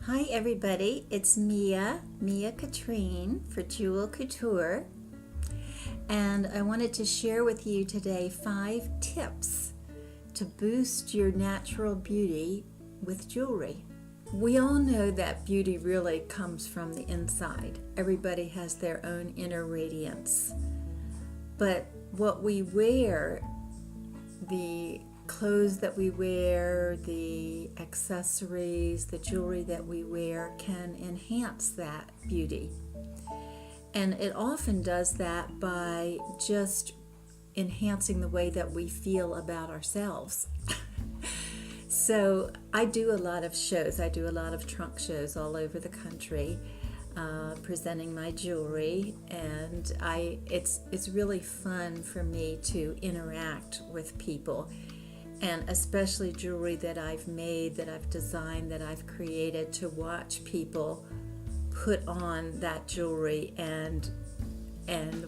Hi everybody, it's MIA Katrin for JEWEL Couture, and I wanted to share with you today 5 tips to boost your natural beauty with jewelry. We all know that beauty really comes from the inside. Everybody has their own inner radiance, but what we wear, the clothes that we wear, the accessories, the jewelry that we wear can enhance that beauty. And it often does that by just enhancing the way that we feel about ourselves. So I do a lot of shows. I do a lot of trunk shows all over the country, presenting my jewelry, and it's really fun for me to interact with people, and especially jewelry that I've made, that I've designed, that I've created, to watch people put on that jewelry and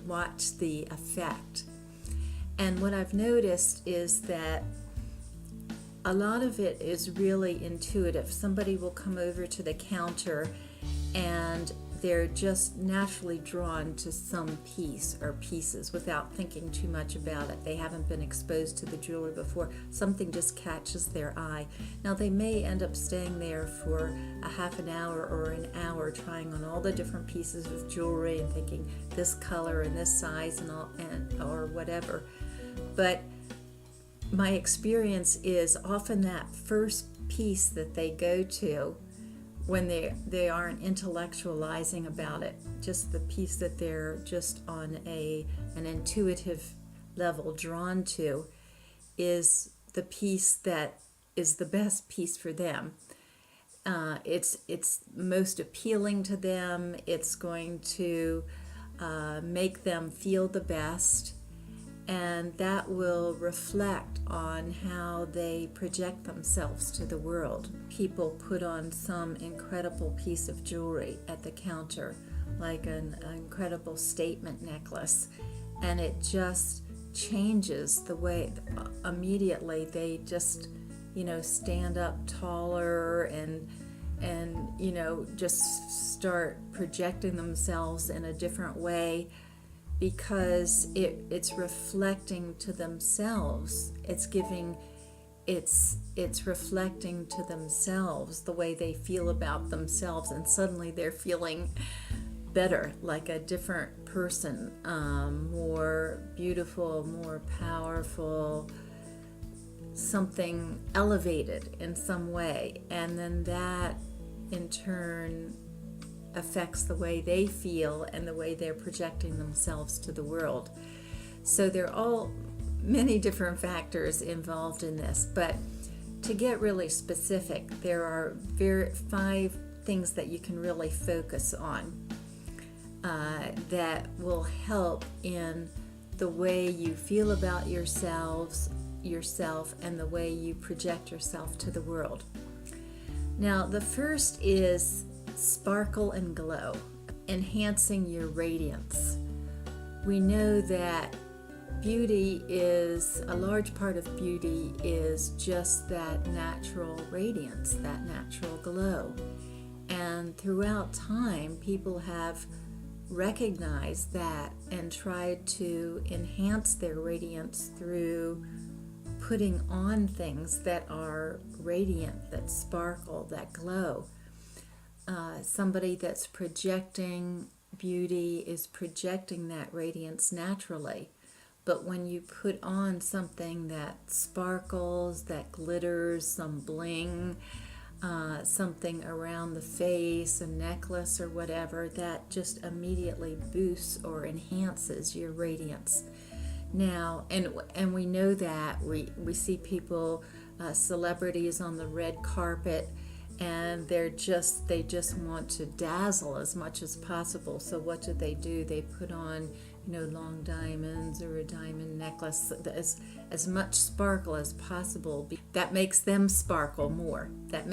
watch the effect. And what I've noticed is that a lot of it is really intuitive. Somebody will come over to the counter and they're just naturally drawn to some piece or pieces without thinking too much about it. They haven't been exposed to the jewelry before. Something just catches their eye. Now they may end up staying there for a half an hour or an hour trying on all the different pieces of jewelry and thinking this color and this size and all, or whatever. But my experience is often that first piece that they go to, when they aren't intellectualizing about it, just the piece that they're just on an intuitive level drawn to, is the piece that is the best piece for them. It's most appealing to them. It's going to make them feel the best, and that will reflect on how they project themselves to the world. People put on some incredible piece of jewelry at the counter, like an incredible statement necklace, and it just changes the way immediately they just, stand up taller and just start projecting themselves in a different way, because it's reflecting to themselves. It's reflecting to themselves the way they feel about themselves, and suddenly they're feeling better, like a different person, more beautiful, more powerful, something elevated in some way, and then that in turn affects the way they feel and the way they're projecting themselves to the world. So there are all many different factors involved in this, but to get really specific, there are 5 things that you can really focus on that will help in the way you feel about yourself and the way you project yourself to the world. Now, the first is sparkle and glow, enhancing your radiance. We know that beauty is, a large part of beauty is just that natural radiance, that natural glow. And throughout time, people have recognized that and tried to enhance their radiance through putting on things that are radiant, that sparkle, that glow. Somebody that's projecting beauty is projecting that radiance naturally. But when you put on something that sparkles, that glitters, some bling, something around the face, a necklace or whatever, that just immediately boosts or enhances your radiance. Now, and we know that we see people, celebrities on the red carpet, and they just want to dazzle as much as possible. So what do? They put on, long diamonds or a diamond necklace, as much sparkle as possible. That makes them sparkle more. They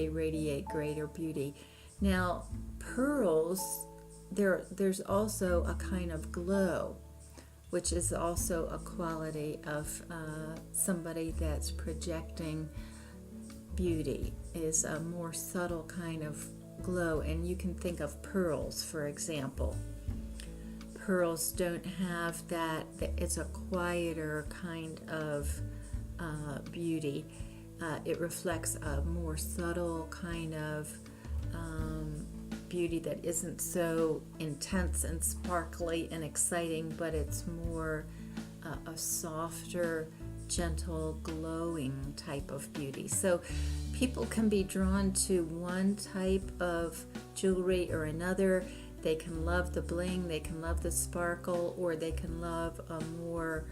radiate greater beauty. Now, pearls, there's also a kind of glow, which is also a quality of somebody that's projecting beauty, is a more subtle kind of glow. And you can think of pearls, for example. Pearls don't have that, it's a quieter kind of beauty. It reflects a more subtle kind of beauty that isn't so intense and sparkly and exciting, but it's more a softer, gentle, glowing type of beauty. So people can be drawn to one type of jewelry or another. They can love the bling, they can love the sparkle, or they can love a more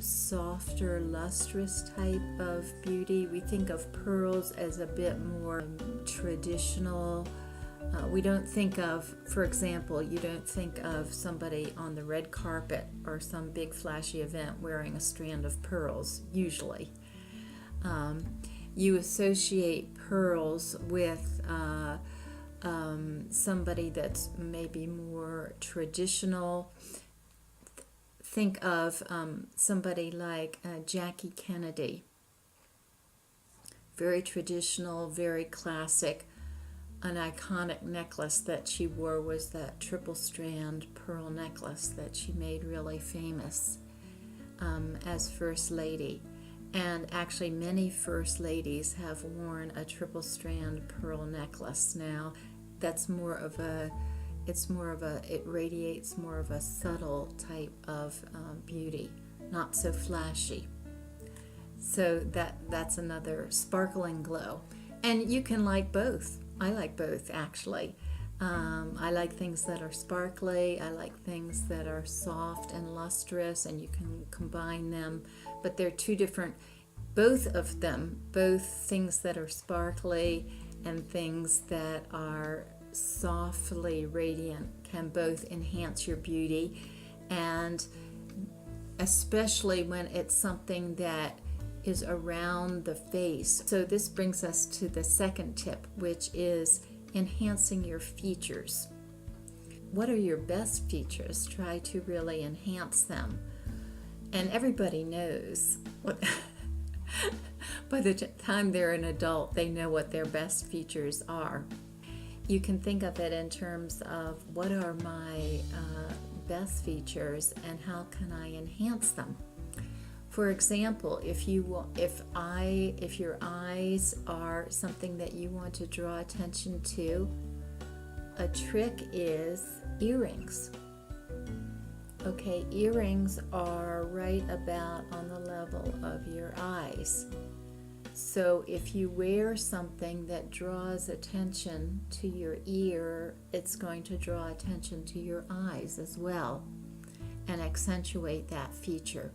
softer, lustrous type of beauty. We think of pearls as a bit more traditional. We don't think of, for example, you don't think of somebody on the red carpet or some big flashy event wearing a strand of pearls, usually. You associate pearls with somebody that's maybe more traditional. Think of somebody like Jackie Kennedy. Very traditional, very classic. An iconic necklace that she wore was that triple strand pearl necklace that she made really famous as First Lady. And actually many First Ladies have worn a triple strand pearl necklace now. That's more of a, it radiates more of a subtle type of beauty, not so flashy. So that's another sparkling glow. And you can like both. I like both, actually. I like things that are sparkly. I like things that are soft and lustrous, and you can combine them. But they're two different, both of them, both things that are sparkly and things that are softly radiant can both enhance your beauty, and especially when it's something that is around the face. So this brings us to the second tip, which is enhancing your features. What are your best features? Try to really enhance them. And everybody knows what by the time they're an adult, they know what their best features are. You can think of it in terms of what are my best features and how can I enhance them. For example, if your eyes are something that you want to draw attention to, a trick is earrings. Okay, earrings are right about on the level of your eyes. So if you wear something that draws attention to your ear, it's going to draw attention to your eyes as well and accentuate that feature.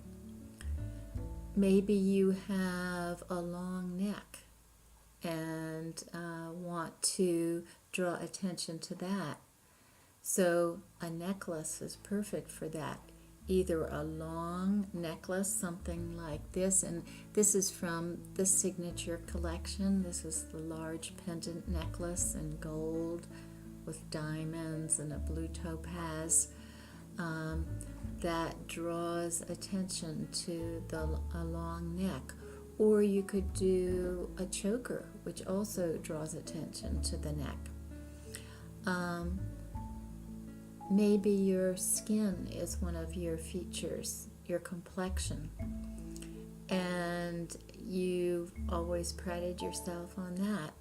Maybe you have a long neck and want to draw attention to that. So a necklace is perfect for that. Either a long necklace, something like this, and this is from the Signature collection. This is the large pendant necklace in gold with diamonds and a blue topaz. That draws attention to a long neck. Or you could do a choker, which also draws attention to the neck. Maybe your skin is one of your features, your complexion, and you've always prided yourself on that.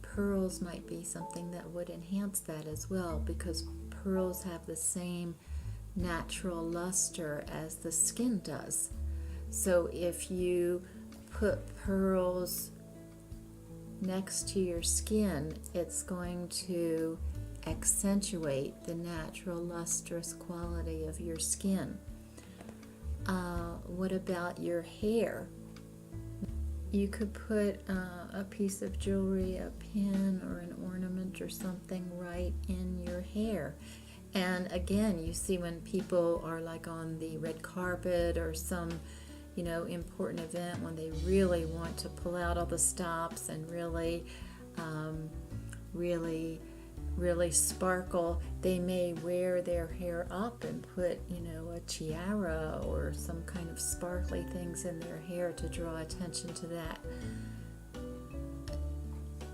Pearls might be something that would enhance that as well, because pearls have the same natural luster as the skin does. So if you put pearls next to your skin, it's going to accentuate the natural lustrous quality of your skin. What about your hair? You could put a piece of jewelry, a pin or an ornament or something right in your hair. And again, you see when people are like on the red carpet or some, important event, when they really want to pull out all the stops and really sparkle, they may wear their hair up and put, a tiara or some kind of sparkly things in their hair to draw attention to that.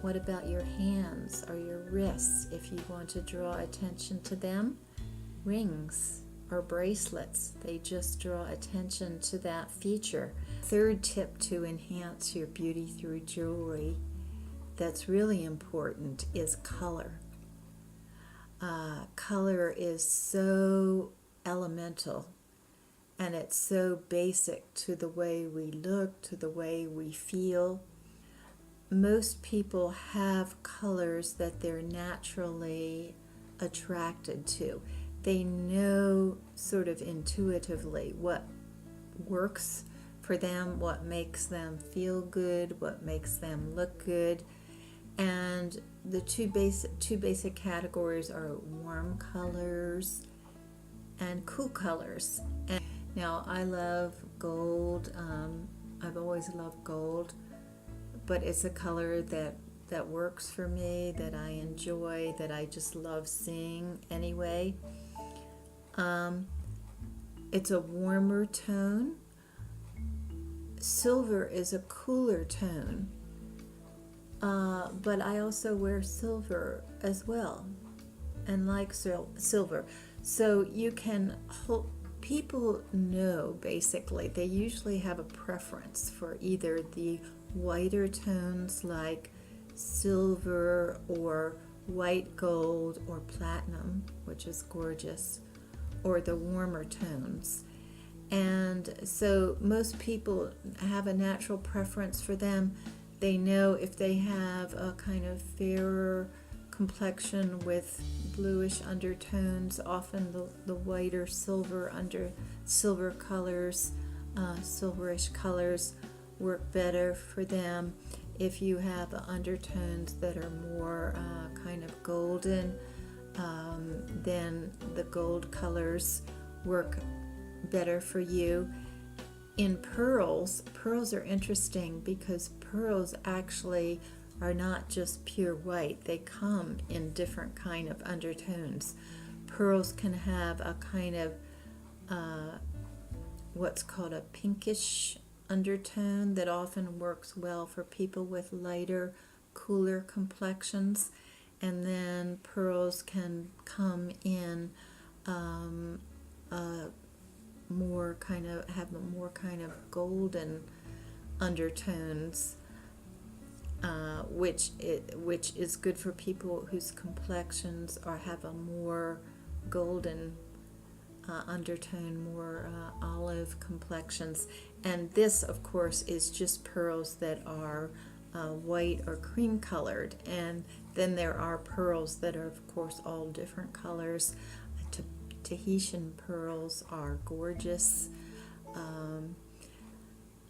What about your hands or your wrists? If you want to draw attention to them, rings or bracelets, they just draw attention to that feature. Third tip to enhance your beauty through jewelry that's really important is color. Color is so elemental, and it's so basic to the way we look, to the way we feel. Most people have colors that they're naturally attracted to. They know sort of intuitively what works for them, what makes them feel good, what makes them look good. And the two basic categories are warm colors and cool colors. And now I love gold. I've always loved gold, but it's a color that works for me, that I enjoy, that I just love seeing anyway. It's a warmer tone. Silver is a cooler tone, but I also wear silver as well and like silver. So you can people know, basically, they usually have a preference for either the whiter tones like silver or white gold or platinum, which is gorgeous, or the warmer tones. And so most people have a natural preference for them. They know if they have a kind of fairer complexion with bluish undertones, often the whiter silver colors, silverish colors work better for them. If you have undertones that are more kind of golden, then the gold colors work better for you. In pearls are interesting because pearls actually are not just pure white. They come in different kind of undertones. Pearls can have a kind of what's called a pinkish undertone that often works well for people with lighter, cooler complexions. And then pearls can come in more kind of golden undertones, which is good for people whose complexions have a more golden undertone, more olive complexions. And this, of course, is just pearls that are white or cream colored. And then there are pearls that are, of course, all different colors. Tahitian pearls are gorgeous.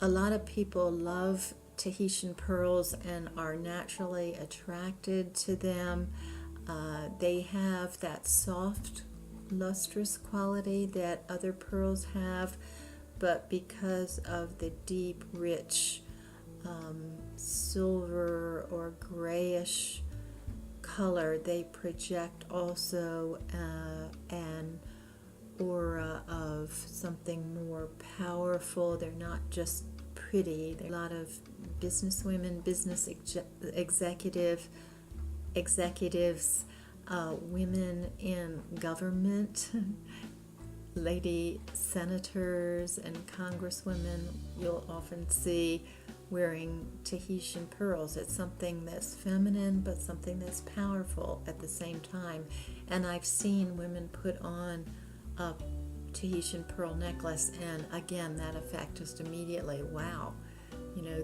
A lot of people love Tahitian pearls and are naturally attracted to them. They have that soft, lustrous quality that other pearls have, but because of the deep, rich silver or grayish color, they project also an aura of something more powerful. They're not just pretty. There are a lot of businesswomen, business executives, women in government, lady senators and congresswomen you'll often see wearing Tahitian pearls. It's something that's feminine, but something that's powerful at the same time. And I've seen women put on a Tahitian pearl necklace, and again, that effect just immediately, wow,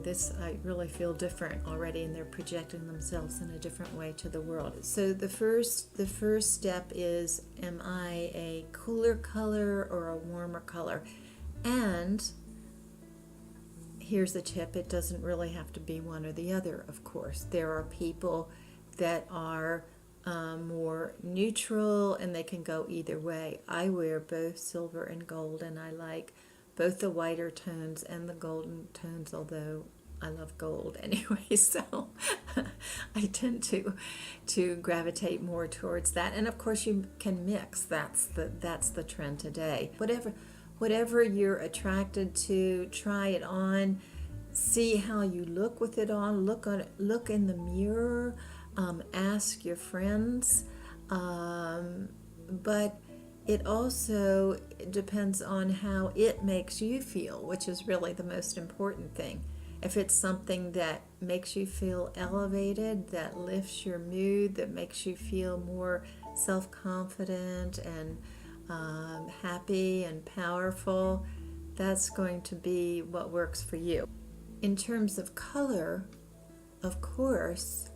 this, I really feel different already, and they're projecting themselves in a different way to the world. So the first step is, am I a cooler color or a warmer color? And here's the tip, it doesn't really have to be one or the other, of course. There are people that are more neutral, and they can go either way. I wear both silver and gold, and I like both the whiter tones and the golden tones, although I love gold anyway, so I tend to gravitate more towards that. And of course you can mix. That's the trend today. Whatever you're attracted to, try it on, see how you look with it on. Look in the mirror. Ask your friends. But it also depends on how it makes you feel, which is really the most important thing. If it's something that makes you feel elevated, that lifts your mood, that makes you feel more self-confident and happy and powerful, that's going to be what works for you. In terms of color, of course,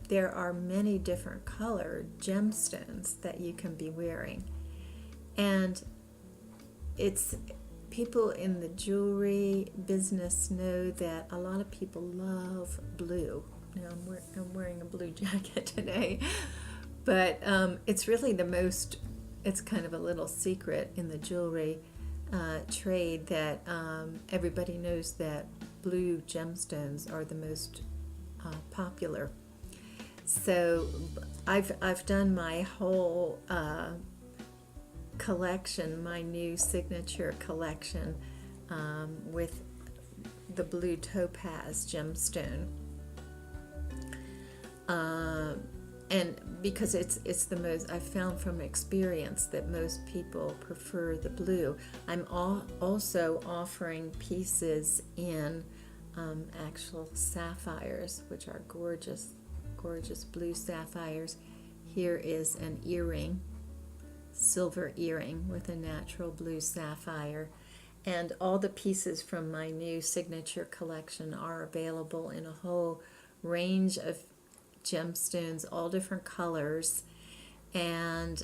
there are many different colored gemstones that you can be wearing. And it's people in the jewelry business know that a lot of people love blue. Now I'm wearing a blue jacket today, but it's really it's kind of a little secret in the jewelry trade that everybody knows that blue gemstones are the most popular. So I've done my whole collection, my new signature collection, with the blue topaz gemstone, and because it's the most, I've found from experience that most people prefer the blue. I'm also offering pieces in actual sapphires, which are gorgeous blue sapphires. Here is an earring, silver earring with a natural blue sapphire, and all the pieces from my new signature collection are available in a whole range of gemstones, all different colors. And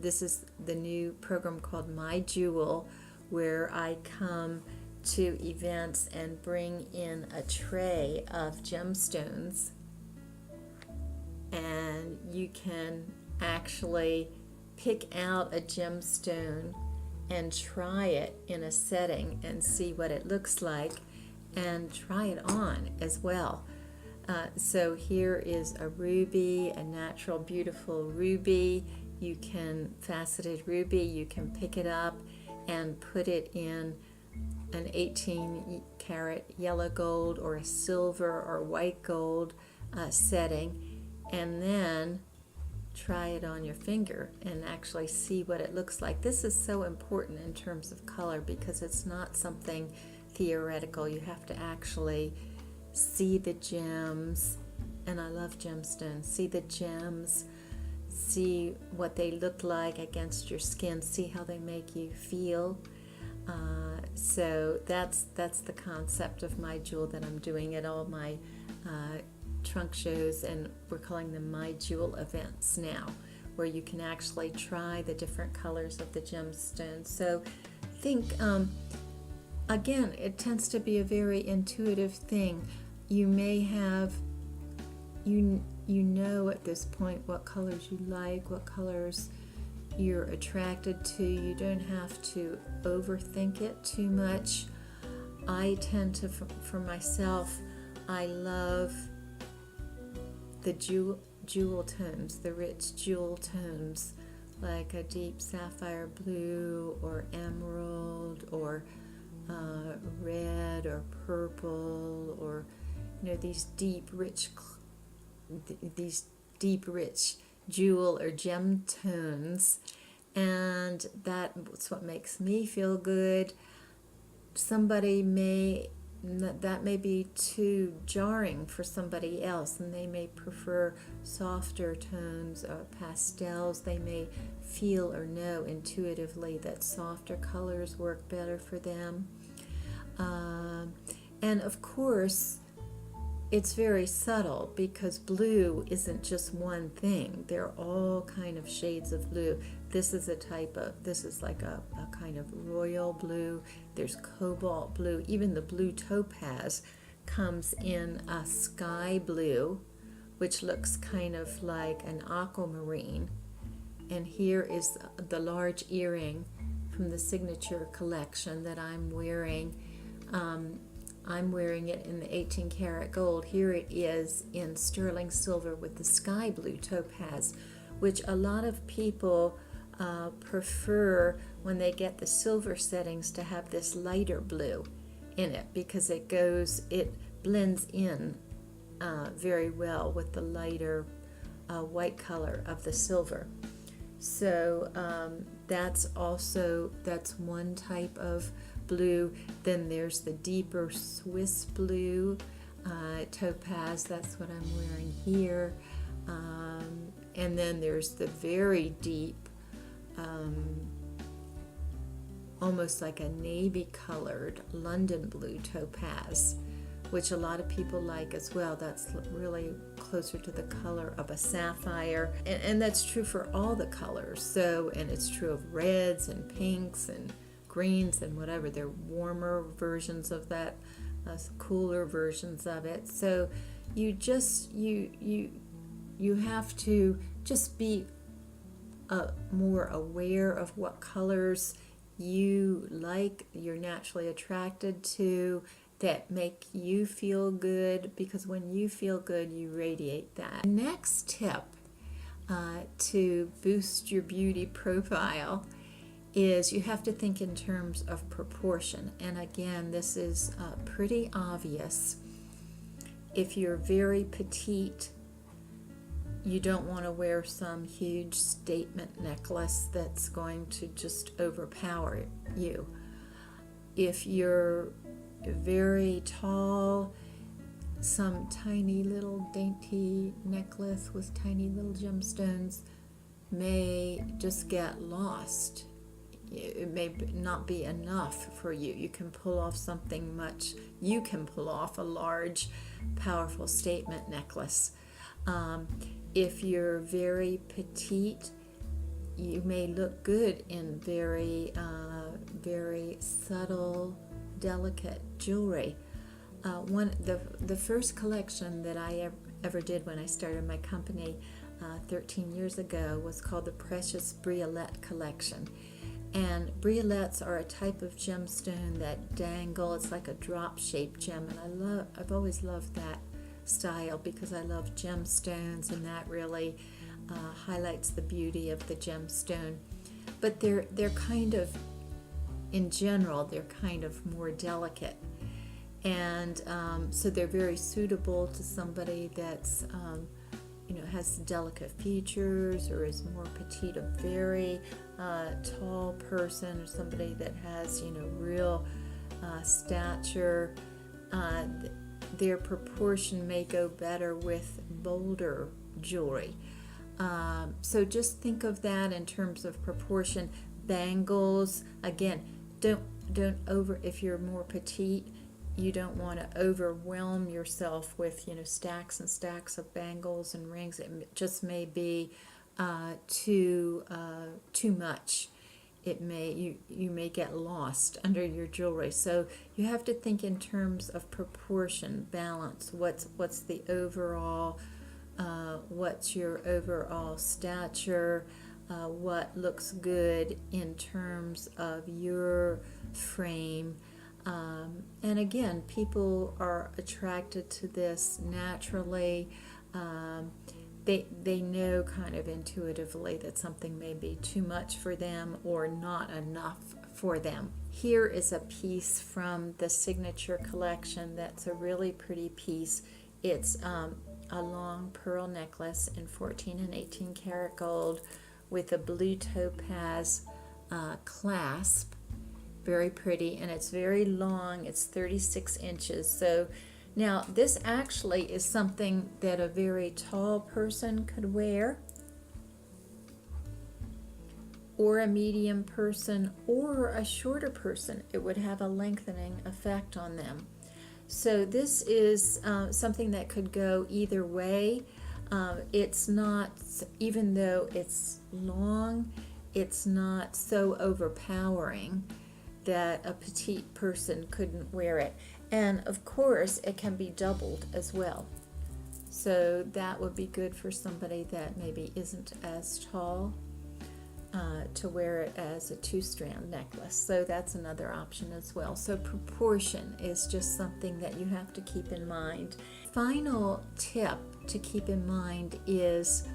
this is the new program called My Jewel, where I come to events and bring in a tray of gemstones, and you can actually pick out a gemstone and try it in a setting and see what it looks like, and try it on as well. So here is a ruby, a natural beautiful ruby. You can faceted ruby, you can pick it up and put it in an 18 karat yellow gold or a silver or white gold setting, and then try it on your finger and actually see what it looks like. This is so important in terms of color because it's not something theoretical. You have to actually see the gems, and I love gemstones. See the gems, see what they look like against your skin, see how they make you feel. So that's the concept of My Jewel that I'm doing at all my trunk shows, and we're calling them My Jewel events now, where you can actually try the different colors of the gemstones. So think, again, it tends to be a very intuitive thing. You may have, you know at this point what colors you like, what colors you're attracted to. You don't have to overthink it too much. I tend to, for myself, I love the jewel tones, the rich jewel tones, like a deep sapphire blue or emerald or red or purple, or these deep rich jewel or gem tones, and that's what makes me feel good. That may be too jarring for somebody else, and they may prefer softer tones or pastels. They may feel or know intuitively that softer colors work better for them. And of course, it's very subtle because blue isn't just one thing. There are all kind of shades of blue. This is like a kind of royal blue. There's cobalt blue. Even the blue topaz comes in a sky blue, which looks kind of like an aquamarine. And here is the large earring from the signature collection that I'm wearing. I'm wearing it in the 18 karat gold. Here it is in sterling silver with the sky blue topaz, which a lot of people prefer when they get the silver settings to have this lighter blue. in it because it blends in very well with the lighter white color of the silver. So that's one type of blue. Then there's the deeper Swiss blue, topaz, that's what I'm wearing here. And then there's the very deep, almost like a navy colored London blue topaz, which a lot of people like as well. That's really closer to the color of a sapphire, and that's true for all the colors. So, and it's true of reds and pinks and greens and whatever. They're warmer versions of that, cooler versions of it. So you have to just be more aware of what colors you like, you're naturally attracted to, that make you feel good, because when you feel good, you radiate that. Next tip to boost your beauty profile is you have to think in terms of proportion. And again, this is pretty obvious. If you're very petite, you don't want to wear some huge statement necklace that's going to just overpower you. If you're very tall, some tiny little dainty necklace with tiny little gemstones may just get lost. It may not be enough for you. You can pull off you can pull off a large, powerful statement necklace. If you're very petite, you may look good in very subtle, delicate jewelry. The first collection that I ever did when I started my company 13 years ago was called the Precious Briolette collection. And briolettes are a type of gemstone that dangle. It's like a drop-shaped gem, and I've always loved that style because I love gemstones, and that really highlights the beauty of the gemstone. But they're kind of, in general, they're kind of more delicate, and so they're very suitable to somebody that's has delicate features, or is more petite, a very tall person, or somebody that has real stature. Their proportion may go better with bolder jewelry. So just think of that in terms of proportion. Bangles, again, don't if you're more petite, you don't want to overwhelm yourself with stacks and stacks of bangles and rings. It just may be too much. You may get lost under your jewelry. So you have to think in terms of proportion, balance. What's the overall? What's your overall stature? What looks good in terms of your frame? And again, people are attracted to this naturally. They know kind of intuitively that something may be too much for them or not enough for them. Here is a piece from the Signature collection that's a really pretty piece. It's a long pearl necklace in 14 and 18 karat gold with a blue topaz clasp. Very pretty, and it's very long. It's 36 inches. So now this actually is something that a very tall person could wear, or a medium person, or a shorter person. It would have a lengthening effect on them. So this is something that could go either way. It's not, even though it's long, it's not so overpowering that a petite person couldn't wear it. And of course, it can be doubled as well. So that would be good for somebody that maybe isn't as tall, to wear it as a 2-strand necklace. So that's another option as well. So proportion is just something that you have to keep in mind. Final tip to keep in mind is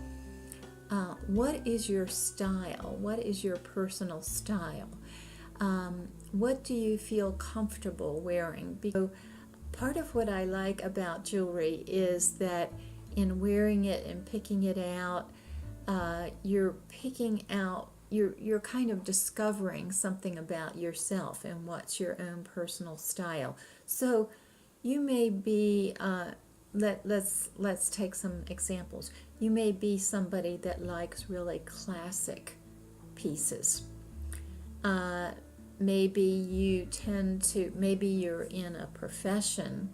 what is your style? What is your personal style? what do you feel comfortable wearing? Because part of what I like about jewelry is that in wearing it and picking it out, you're kind of discovering something about yourself and what's your own personal style. So you may be, let's take some examples. You may be somebody that likes really classic pieces. Maybe you're in a profession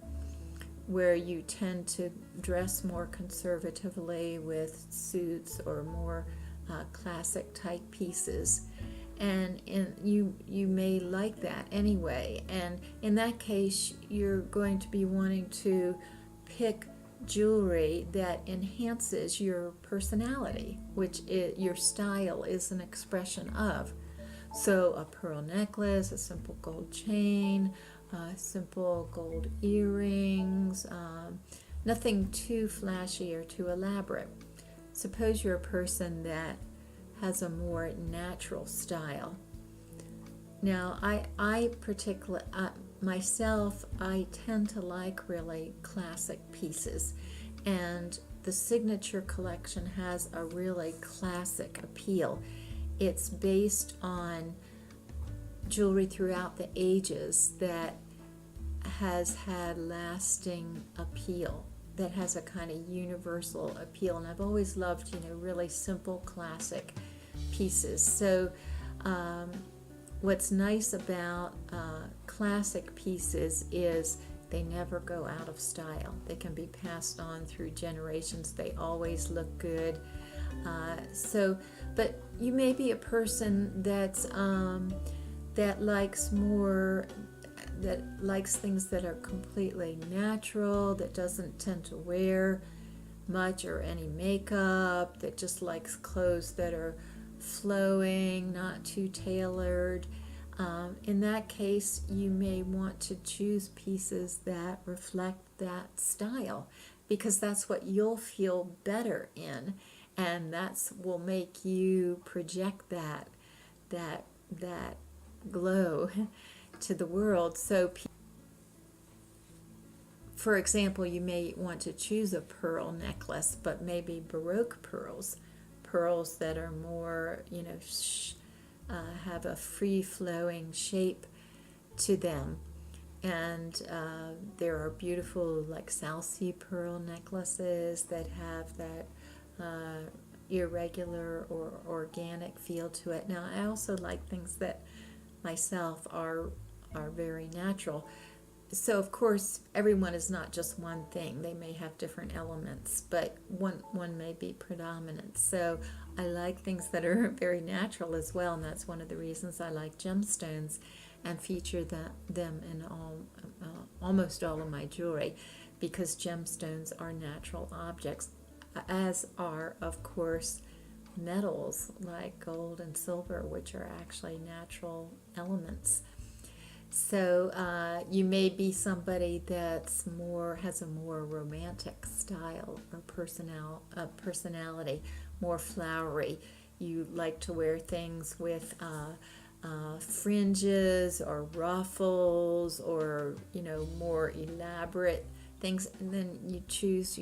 where you tend to dress more conservatively with suits or more classic type pieces, and you may like that anyway, and in that case you're going to be wanting to pick jewelry that enhances your personality, which your style is an expression of. So a pearl necklace, a simple gold chain, simple gold earrings, nothing too flashy or too elaborate. Suppose you're a person that has a more natural style. Now, myself, I tend to like really classic pieces, and the Signature collection has a really classic appeal. It's based on jewelry throughout the ages that has had lasting appeal, that has a kind of universal appeal, and I've always loved, really simple classic pieces. So what's nice about classic pieces is they never go out of style. They can be passed on through generations. They always look good. But you may be a person that's that likes things that are completely natural, that doesn't tend to wear much or any makeup, that just likes clothes that are flowing, not too tailored. In that case, you may want to choose pieces that reflect that style, because that's what you'll feel better in, and that's will make you project that glow to the world. So for example, you may want to choose a pearl necklace, but maybe Baroque pearls that are more, have a free-flowing shape to them. And there are beautiful, like Salsie pearl necklaces that have that irregular or organic feel to it. Now, I also like things that myself are very natural. So of course everyone is not just one thing. They may have different elements, but one may be predominant. So I like things that are very natural as well, and that's one of the reasons I like gemstones and feature them in almost all of my jewelry, because gemstones are natural objects, as are of course metals like gold and silver, which are actually natural elements. So you may be somebody that's has a more romantic style or personality, more flowery. You like to wear things with fringes or ruffles, or more elaborate things. And then you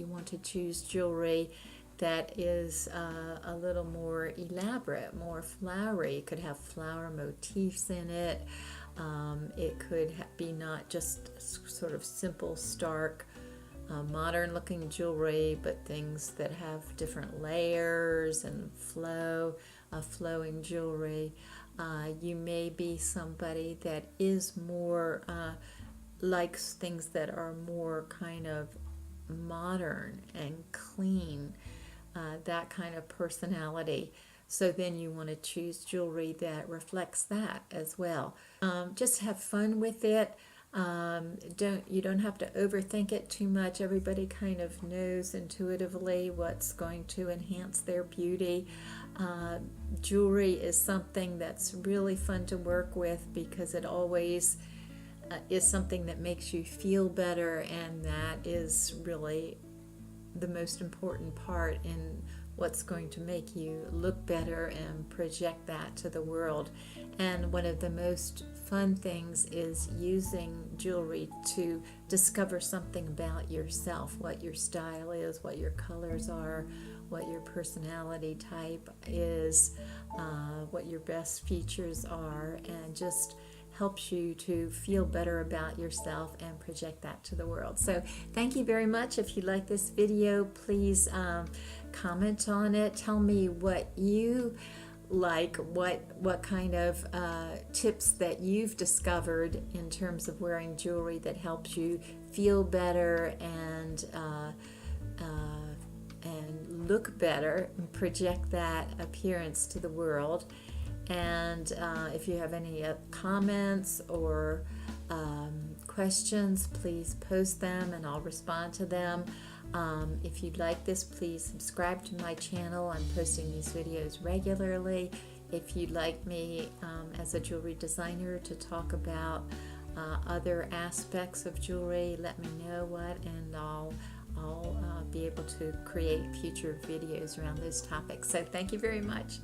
want to choose jewelry that is a little more elaborate, more flowery. It could have flower motifs in it. It could be not just sort of simple, stark, modern-looking jewelry, but things that have different layers and flowing jewelry. You may be somebody that is more likes things that are more kind of modern and clean, that kind of personality. So then you want to choose jewelry that reflects that as well. Just have fun with it. You don't have to overthink it too much. Everybody kind of knows intuitively what's going to enhance their beauty. Jewelry is something that's really fun to work with, because it always is something that makes you feel better, and that is really the most important part in what's going to make you look better and project that to the world. And one of the most fun things is using jewelry to discover something about yourself, what your style is, what your colors are, what your personality type is, what your best features are, and just helps you to feel better about yourself and project that to the world. So thank you very much. If you like this video, please comment on it. Tell me what you like, what kind of tips that you've discovered in terms of wearing jewelry that helps you feel better and look better and project that appearance to the world. And if you have any comments or questions, please post them and I'll respond to them. If you'd like this, please subscribe to my channel. I'm posting these videos regularly. If you'd like me as a jewelry designer to talk about other aspects of jewelry, let me know what, and I'll be able to create future videos around those topics. So thank you very much.